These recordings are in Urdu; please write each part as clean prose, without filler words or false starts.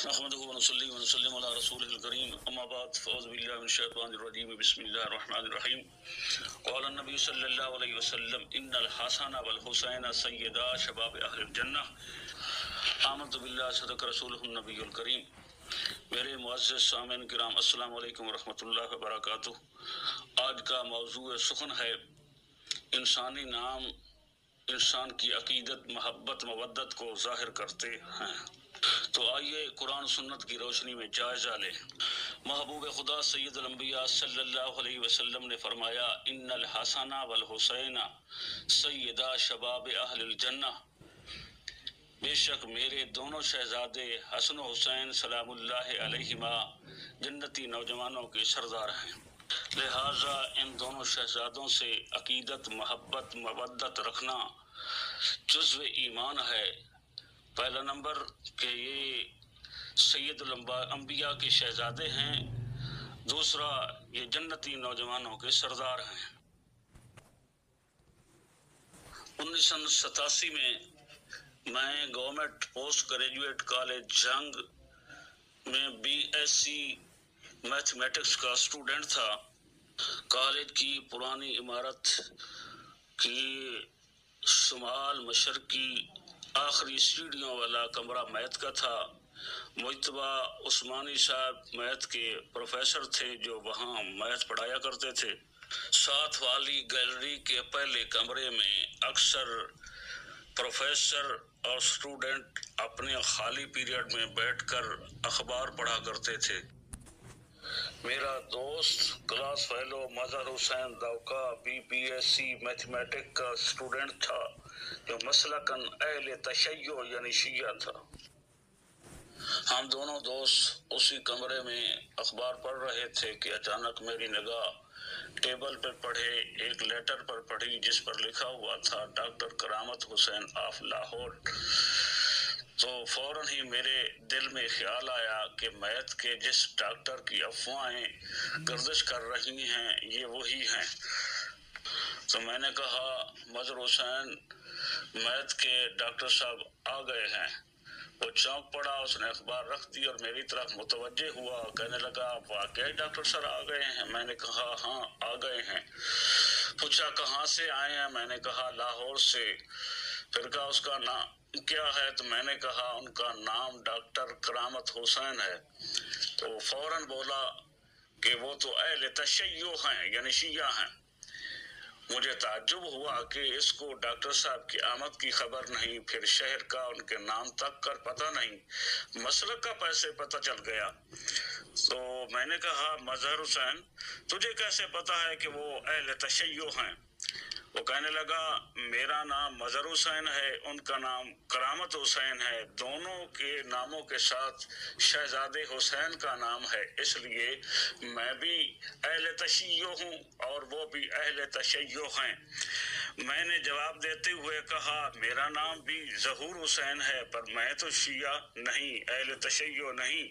نحمده ونصلي ونسلم على رسوله الكريم اما بعد فاعوذ بالله من الشيطان الرجيم بسم الله الرحمن الرحيم قال النبي صلى الله عليه وسلم ان الحسن والحسين سيدا شباب اهل الجنہ آمنت بالله صدق رسوله النبي الكريم۔ میرے معزز سامعین کرام السلام علیکم ورحمۃ اللہ وبرکاتہ۔ آج کا موضوع سخن ہے انسانی نام انسان کی عقیدت محبت مودت کو ظاہر کرتے ہیں۔ تو آئیے قرآن سنت کی روشنی میں جائزہ لیں۔ محبوب خدا سید الانبیاء صلی اللہ علیہ وسلم نے فرمایا ان الحسن والحسین سیدا شباب اہل الجنہ، بے شک میرے دونوں شہزادے حسن و حسین سلام اللہ علیہما جنتی نوجوانوں کے سردار ہیں، لہٰذا ان دونوں شہزادوں سے عقیدت محبت مودت رکھنا جزو ایمان ہے۔ پہلا نمبر کہ یہ سید الانبیاء کے شہزادے ہیں، دوسرا یہ جنتی نوجوانوں کے سردار ہیں۔ 1987 میں گورنمنٹ پوسٹ گریجویٹ کالج جنگ میں BSc میتھمیٹکس کا اسٹوڈنٹ تھا۔ کالج کی پرانی عمارت کی شمال مشرقی آخری سیڑھیوں والا کمرہ میتھ کا تھا۔ مجتبیٰ عثمانی صاحب میتھ کے پروفیسر تھے جو وہاں میتھ پڑھایا کرتے تھے۔ ساتھ والی گیلری کے پہلے کمرے میں اکثر پروفیسر اور اسٹوڈنٹ اپنے خالی پیریڈ میں بیٹھ کر اخبار پڑھا کرتے تھے۔ میرا دوست کلاس فیلو مظہر حسین دوکا بھی BSc میتھمیٹک کا اسٹوڈنٹ تھا جو مسلکاً اہل تشیع یعنی شیعہ تھا۔ ہم دونوں دوست اسی کمرے میں اخبار پڑھ رہے تھے کہ اچانک میری نگاہ ٹیبل پر پڑھے ایک لیٹر پر پڑھی جس پر لکھا ہوا تھا ڈاکٹر کرامت حسین آف لاہور۔ تو فوراً ہی میرے دل میں خیال آیا کہ میتھ کے جس ڈاکٹر کی افواہیں گردش کر رہی ہیں یہ وہی ہیں۔ تو میں نے کہا مظہر حسین میتھ کے ڈاکٹر صاحب آ گئے ہیں۔ وہ چونک پڑا، اس نے اخبار رکھ دی اور میری طرف متوجہ ہوا، کہنے لگا واقعی ڈاکٹر سر آ گئے ہیں؟ میں نے کہا ہاں آ گئے ہیں۔ پوچھا کہاں سے آئے ہیں؟ میں نے کہا لاہور سے۔ پھر کہا اس کا نام کیا ہے؟ تو میں نے کہا ان کا نام ڈاکٹر کرامت حسین ہے۔ تو فوراً بولا کہ وہ تو اہل تشیع ہیں یعنی شیعہ ہیں۔ مجھے تعجب ہوا کہ اس کو ڈاکٹر صاحب کی آمد کی خبر نہیں، پھر شہر کا ان کے نام تک کر پتہ نہیں، مسلک کا پیسے پتہ چل گیا۔ تو میں نے کہا مظہر حسین تجھے کیسے پتہ ہے کہ وہ اہل تشیع ہیں؟ وہ کہنے لگا میرا نام مظہر حسین ہے، ان کا نام کرامت حسین ہے، دونوں کے ناموں کے ساتھ شہزادے حسین کا نام ہے، اس لیے میں بھی اہل تشیع ہوں اور وہ بھی اہل تشیع ہیں۔ میں نے جواب دیتے ہوئے کہا میرا نام بھی ظہور حسین ہے پر میں تو شیعہ نہیں، اہل تشیع نہیں۔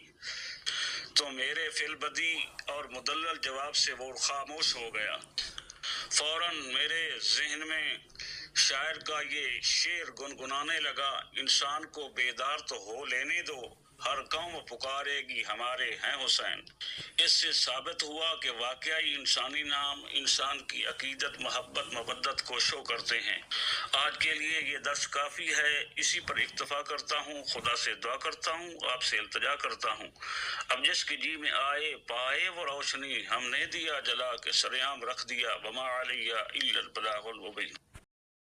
تو میرے فی البدی اور مدلل جواب سے وہ خاموش ہو گیا۔ فوراً میرے ذہن میں شاعر کا یہ شعر گنگنانے لگا انسان کو بیدار تو ہو لینے دو، ہر قوم پکارے گی ہمارے ہیں حسین۔ اس سے ثابت ہوا کہ واقعی انسانی نام انسان کی عقیدت محبت مودت کو شو کرتے ہیں۔ آج کے لیے یہ درس کافی ہے، اسی پر اکتفا کرتا ہوں، خدا سے دعا کرتا ہوں، آپ سے التجا کرتا ہوں اب جس کے جی میں آئے پائے وہ روشنی، ہم نے دیا جلا کے سر عام رکھ دیا، وما علیہ الا البلاغ المبین۔